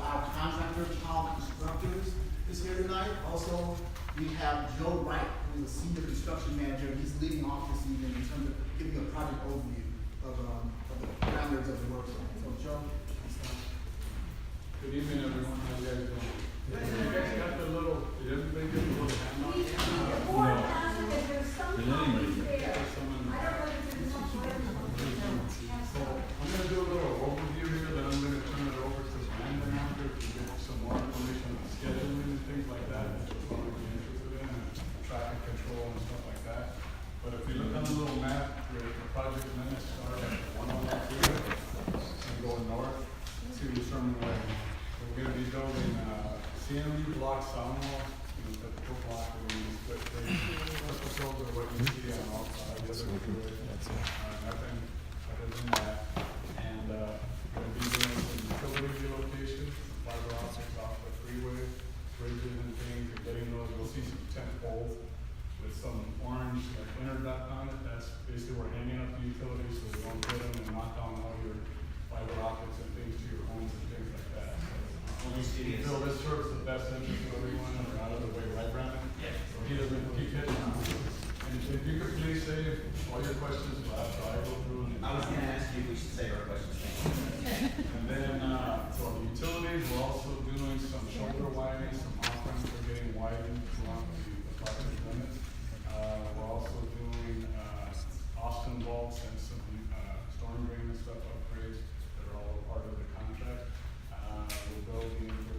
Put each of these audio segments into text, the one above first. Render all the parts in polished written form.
our contractor, Paul Constructors, is here tonight. Also, we have Joe Wright, who is a senior construction manager. He's leading off this evening in terms of giving a project overview of the parameters of the work zone. So, Joe, please start. Good evening, everyone. How you guys doing? You guys got the little, did everybody get the little handout? So I'm going to do a little overview here, then I'm going to turn it over to Brandon after to get some more information on scheduling and things like that. That's what we're interested in, and traffic control and stuff like that. But if you look on the little map, the project limits start at 101 and go north to Sherman Way. We're going to be building CMU block sound walls, typical block where we split things. Typical of what you see on all sides. Nothing other than that. And we're going to be doing some utility relocation, fiber optics off the freeway, bridges and things, and getting those. You'll see some tent poles with some orange interduct on it. That's basically we're hanging up the utilities so we won't get them and knock down all your fiber optics and things to your homes and things like that. We feel this serves the best interest of everyone and we're out of the way, right, Brandon? Yeah. So he doesn't keep hitting on us. And if you could please save all your questions after I go through. I was going to ask you if we should save our questions. And then, so the utilities, we're also doing some shoulder widening, some off-ramps are getting widened along the project limits. We're also doing Austin vaults and some storm drain and stuff upgrades that are all part of the contract. We're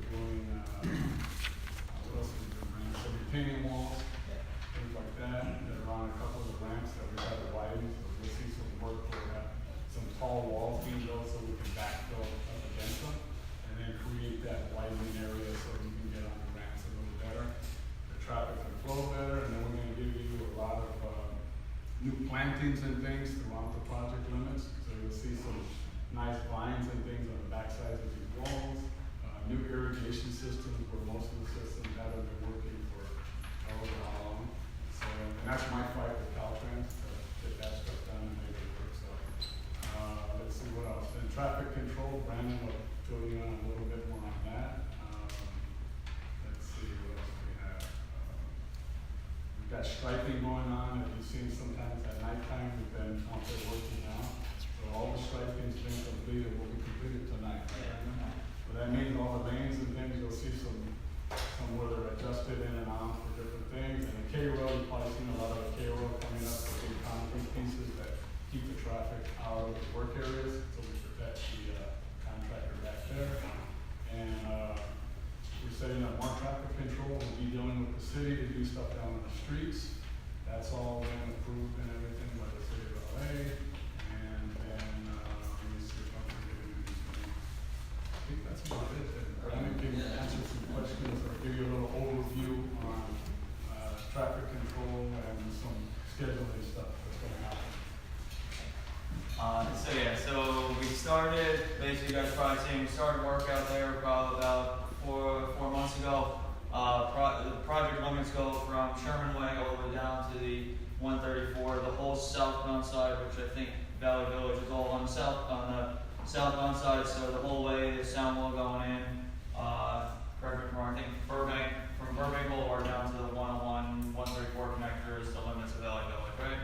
doing, what else is there? So retaining walls, things like that are on a couple of the ramps that we have to widen. So we'll see some work for that. Some tall walls being built so we can backfill up against them and then create that widening area so we can get on the ramps a little better. The traffic can flow better, and then we're going to give you a lot of new plantings and things throughout the project limits. So you'll see some nice vines and things on the backsides of these walls. New irrigation systems where most of the systems haven't been working for however long. So, and that's my fight with Caltrans to get that stuff done and make it work. So, let's see what else. Then traffic control, Brandon will fill you in a little bit more on that. Let's see what else we have. We've got striping going on. If you've seen sometimes at nighttime, we've been out there working now. So all the striping's been completed, will be completed tonight. Right? So that means all the lanes and things, you'll see some where they're adjusted in and out for different things. And the K-Rail, you've probably seen a lot of the K-Rail coming up with big concrete pieces that keep the traffic out of the work areas, so we protect the contractor back there. And we're setting up more traffic control. We'll be dealing with the city to do stuff down on the streets. That's all been approved and everything by the city of LA. And then let me see if I can get into these things. I think that's about it. Brandon can answer some questions or give you a little overview on traffic control and some scheduling stuff that's going to happen. So we started, basically you guys probably seen, we started work out there probably about four months ago. The project limits go from Sherman Way all the way down to the 134, the whole southbound side, which I think Valley Village is all on the southbound side, so the whole way, the sound wall going in, correct me if I'm wrong, I think Burbank, from Burbank Boulevard down to the 101, 134 connector is the limits of Valley Village, right?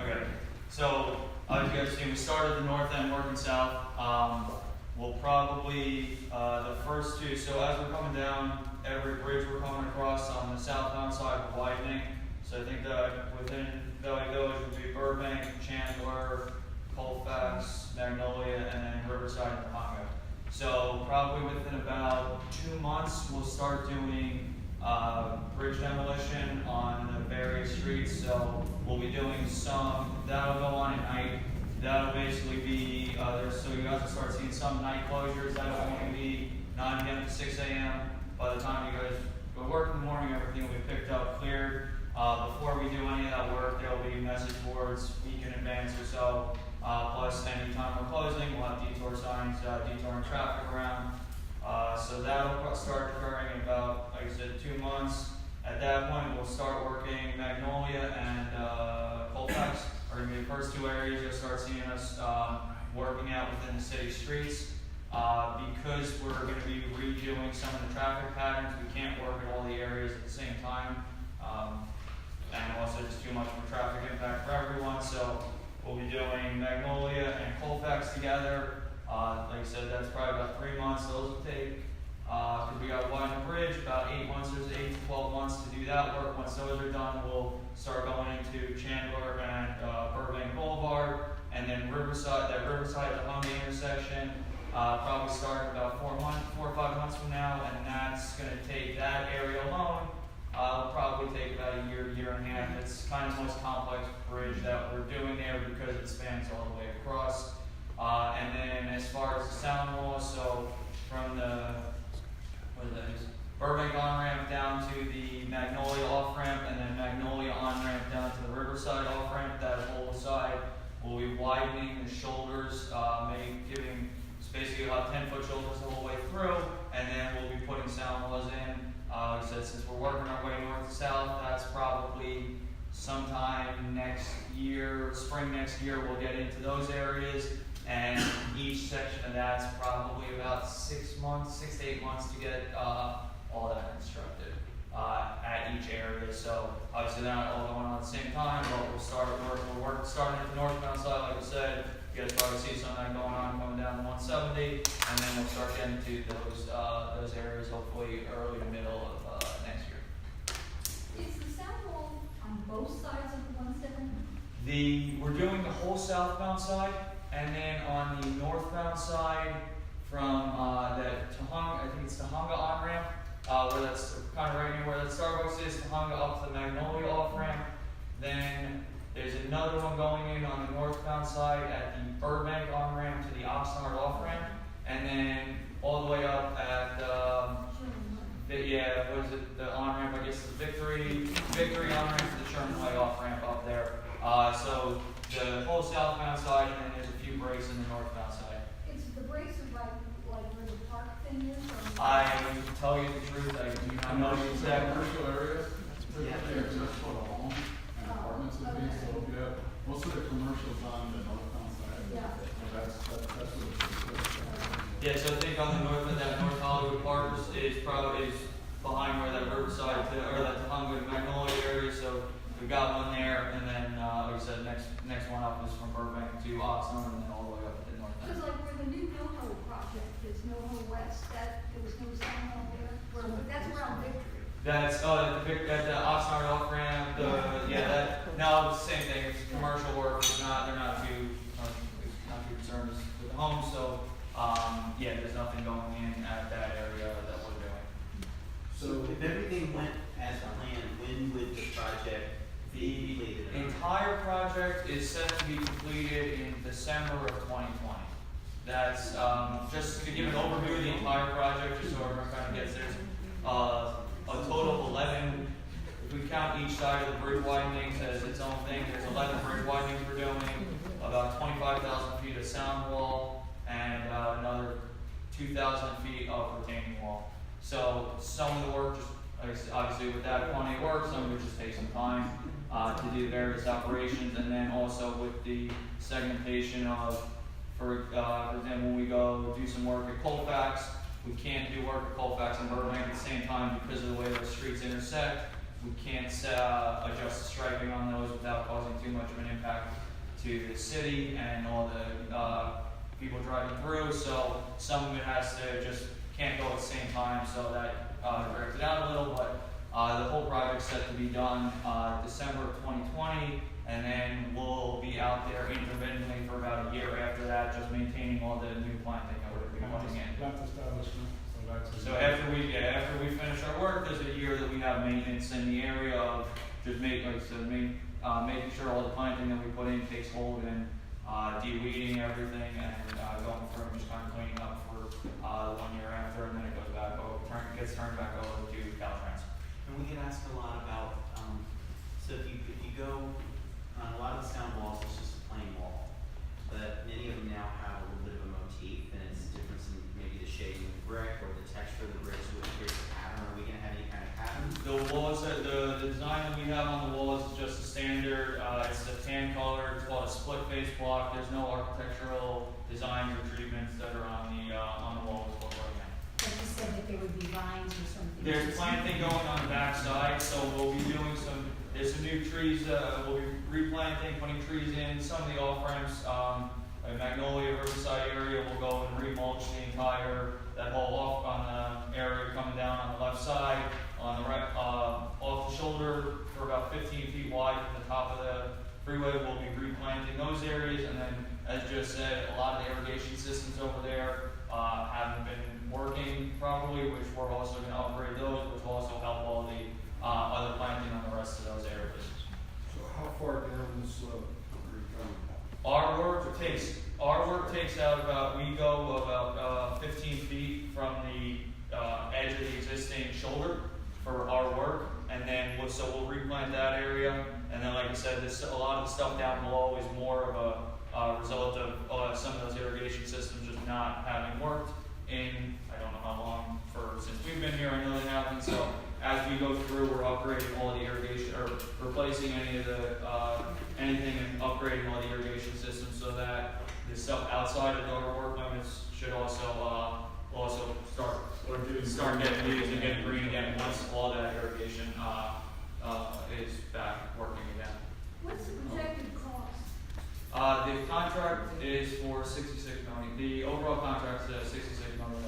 Okay, so as you guys see, we started the north end working south. We'll probably, the first two, so as we're coming down, every bridge we're coming across on the southbound side, we're widening. So I think that within Valley Village would be Burbank, Chandler, Colfax, Magnolia, and then Riverside and Congo. So probably within about 2 months, we'll start doing bridge demolition on the various streets. So we'll be doing some, that'll go on at night. That'll basically be, so you guys will start seeing some night closures. That'll only be 9 a.m. to 6 a.m. By the time you guys go to work in the morning, everything will be picked up, cleared. Before we do any of that work, there will be message boards a week in advance or so. Plus, anytime we're closing, we'll have detour signs, detouring traffic around. So that'll start occurring in about, like I said, 2 months. At that point, we'll start working Magnolia and Colfax are going to be the first two areas you'll start seeing us working out within the city streets. Because because we're gonna be redoing some of the traffic patterns, we can't work in all the areas at the same time. And also just too much of a traffic impact for everyone, so we'll be doing Magnolia and Colfax together. Like I said, that's probably about 3 months, those will take, cause we got widen the bridge, about 8 months, there's 8 to 12 months to do that work. Once those are done, we'll start going into Chandler and Burbank Boulevard, and then Riverside, that Riverside to Honda intersection, probably starting about 4 or 5 months from now, and that's gonna take that area alone. It'll probably take about a year and a half. It's kind of the most complex bridge that we're doing there because it spans all the way across. And then as far as the sound wall, so from the, Burbank on-ramp down to the Magnolia off-ramp, and then Magnolia on-ramp down to the Riverside off-ramp, that whole side will be widening the shoulders, giving basically about 10-foot shoulders the whole way through, and then we'll be putting sound walls in. Like I said, since we're working our way north to south, that's probably sometime next year, spring next year, we'll get into those areas. And each section of that's probably about 6 to 8 months to get all that constructed at each area. So obviously they're not all going on at the same time, but we'll start starting at the northbound side, like I said. You guys probably see some of that going on coming down the 170, and then we'll start getting to those areas hopefully early to middle of next year. Is the sound wall on both sides of the 170? We're doing the whole southbound side, and then on the northbound side from that Tahunga, I think it's Tahunga on ramp, where that's kind of right near where that Starbucks is, Tahunga up to the Magnolia off ramp. Then there's another one going in on the northbound side at the Burbank on ramp to the Oxnard off ramp, and then all the way up at the on ramp, I guess the Victory on ramp to the Sherman Way off ramp up there. So the whole southbound side, and then there's a few breaks in the northbound side. Is the breaks like where the park thing is? Or I can tell you the truth, I do not know the exact. Commercial areas, typically are just for the home and apartments and things, so yeah, most of the commercials on the northbound side. Yeah. So that's what it's. Yeah, so I think on the north of that North Hollywood Park is probably behind where that Riverside or that Tahunga Magnolia area. So we've got one there, and then like I said, next one up is from Burbank to Oxnard, and then all the way up to the north end. because like where the new NoHo project is, NoHo West, that there was no sound wall there. That's around Victory. That's at the Oxnard off ramp. No, it's the same thing. It's commercial work. They're not too concerned with the homes. So there's nothing going in at that area that we're doing. So if everything went as planned, when would the project be The completed? entire project is set to be completed in December of 2020. That's just to give an overview of the entire project, just so everyone kind of gets there's a total of 11. If we count each side of the bridge widening as its own thing, there's 11 bridge widenings we're doing, about 25,000 feet of sound wall, and another 2,000 feet of retaining wall. So some of the work, just obviously with that quantity of work, some of it just takes some time to do various operations, and then also with the segmentation of, for example, when we go do some work at Colfax, we can't do work at Colfax and Burbank at the same time because of the way those streets intersect. We can't adjust the striping on those without causing too much of an impact to the city and all the people driving through. So some of it has to can't go at the same time, so that drags it out a little. But the whole project's set to be done December of 2020, and then we'll be out there intermittently for about a year after that, just maintaining all the new planting that we're going to be putting in. Plant establishment, so that's. So after we finish our work, there's a year that we have maintenance in the area of just making sure all the planting that we put in takes hold, and de-weeding everything, and going through and just kind of cleaning up for the 1 year after, and then it goes back over, gets turned back over to Caltrans. And we get asked a lot about, so if you go on a lot of the sound walls, it's just a plain wall, but many of them now have a little bit of a motif, and it's different in maybe the shading of the brick or the texture of the brick, so it creates a pattern. Are we going to have any kind of pattern? The walls, the design that we have on the walls is just a standard. It's a tan color. It's called a split face block. There's no architectural designs or treatments that are on the walls whatsoever. vines or something. There's planting going on the backside, so we'll be doing there's some new trees, we'll be replanting, putting trees in, some of the off-ramps, like Magnolia Riverside area, we'll go and remulch that whole off on the area coming down on the left side, on the right, off the shoulder for about 15 feet wide from the top of the freeway, we'll be replanting those areas, and then, as just said, a lot of the irrigation systems over there, haven't been working properly, which we're also gonna upgrade those, which will also help all the, other planting on the rest of those areas. So how far down the slope are you going? Our work takes out we go about 15 feet from the edge of the existing shoulder for our work, and then we'll replant that area, and then like I said, a lot of the stuff down below is more of a result of some of those irrigation systems just not having worked in, I don't know how long, since we've been here, I know they haven't, so as we go through, we're upgrading all the irrigation, or replacing any of the, anything and upgrading all the irrigation systems so that the stuff outside of our work limits should also start getting used and getting green again once all that irrigation, is back working again. What's the projected cost? The contract is for $66 million. The overall contract is $66 million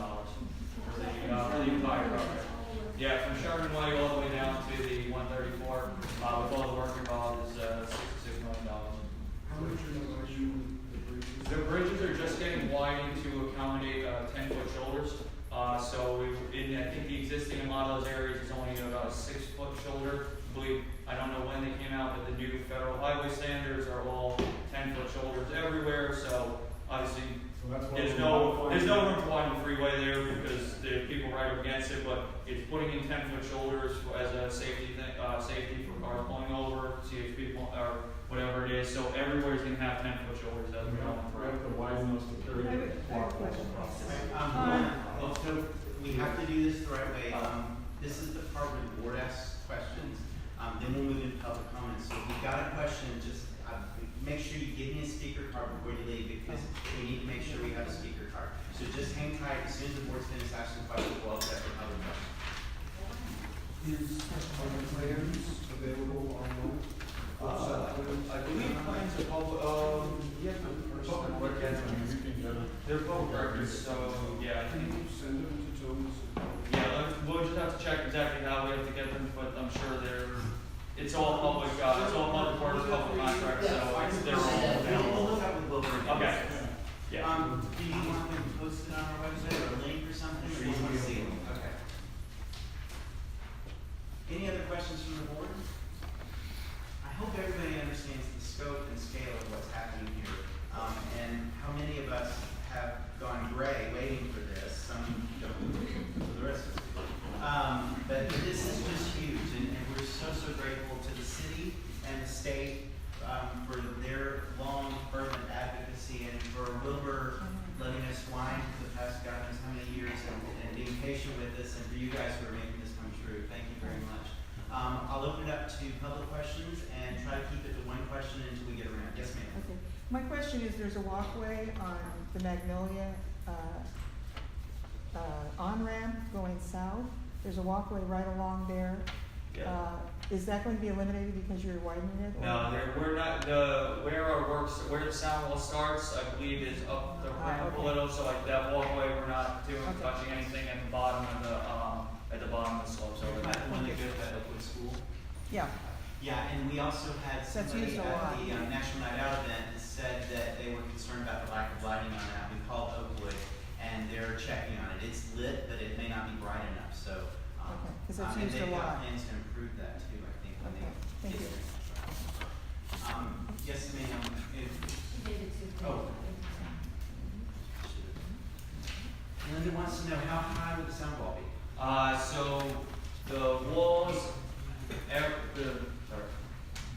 for the entire project. Yeah, from Sherman Way all the way down to the 134, with all the work involved is $66 million. How much are you the bridges? The bridges are just getting widened to accommodate 10-foot shoulders. I think the existing in a lot of those areas is only about a 6-foot shoulder. I don't know when they came out, but the new federal highway standards are all 10-foot shoulders everywhere. So obviously, there's no room to widen the freeway there because the people right up against it. But it's putting in 10-foot shoulders as a safety for cars pulling over, CHP or whatever it is. So everywhere's gonna have 10-foot shoulders as we go We have to widen those to carry I have the a walk question. process. Also, we have to do this the right way. This is the part where the board asks questions. Then we'll move into public comments. So if you've got a question, just make sure you give me a speaker card before you leave because we need to make sure we have a speaker card. So just hang tight. As soon as the board's finished asking questions, we'll accept the public questions. Are the plans available online? I believe plans are public. Public records. They're public records, so yeah. Can you send them to Tony's? Yeah, we'll just have to check exactly how we have to get them, but I'm sure it's all public, it's all public works, public contracts, so they're all available. We'll look up with Wilbur. Okay. Yeah. Do you want them posted on our website or a link or something, or do you want to see them? Okay. Any other questions from the board? I hope everybody understands the scope and scale of what's happening here, and how many of us have gone gray waiting for this. Some don't, for the rest of us. But this is just huge, and we're so grateful to the city and the state for their long, fervent advocacy, and for Wilbur letting us whine for the past God knows how many years, and being patient with us, and for you guys who are making this come true. Thank you very much. I'll open it up to public questions and try to keep it to one question until we get around. Yes, ma'am. Okay. My question is, there's a walkway on the Magnolia on-ramp going south. There's a walkway right along there. Yeah. Is that going to be eliminated because you're widening it? or- No, we're not, where the sound wall starts, I believe is up the ramp a okay. little, so like that walkway, we're not Okay. touching anything at the bottom of the slopes over Talking there. about the one that goes to Oakwood School. Yeah, Yeah, and we also had That's somebody used a at lot. the National Night Out event that said that they were concerned about the lack of lighting on that. We called Oakwood, and they're checking on it. It's lit, but it may not be bright enough, so. Okay, 'cause it's and used a they've got lot. plans to improve that too, I think, when Okay, they thank get you. there. Yes, ma'am. Oh. Linda wants to know how high would the sound wall be? So the walls,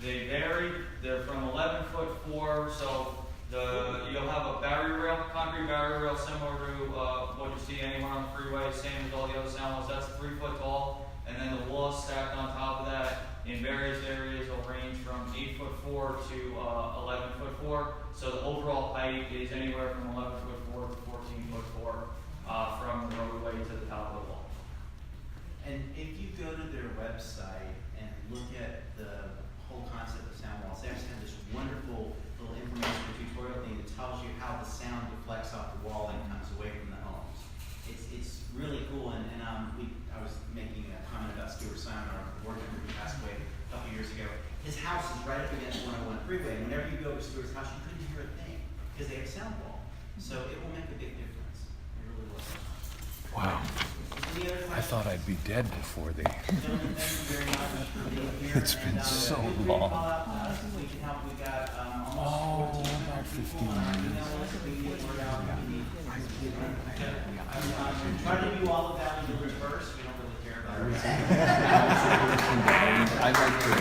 they vary. They're from 11'4", so you'll have a barrier rail, concrete barrier rail, similar to what you see anywhere on the freeway, same as all the other sound walls. That's 3 foot tall, and then the walls stacked on top of that in various areas will range from 8'4" to 11'4". So the overall height is anywhere from 11'4" to 14'4" from the roadway to the top of the wall. And if you go to their website and look at the whole concept of sound walls, they actually have this wonderful little information tutorial thing that tells you how the sound deflects off the wall and comes away from the homes. It's really cool, and I was making a comment about Stuart Simon, our board member who passed away a couple years ago. His house is right up against 101 Freeway, and whenever you go to Stuart's house, you couldn't hear a thing, because they have a sound wall. So it will make a big difference. It really will. Wow. Any other I questions? thought I'd be dead before they. Gentlemen, thank you very much for being here. It's been And, so feel free to long. call out to us if we can help. We've got Oh, almost 1,400 about people 15 on our years. email list. We can get word out if we need. Try to do all of that in the reverse. We don't really care about it. I like your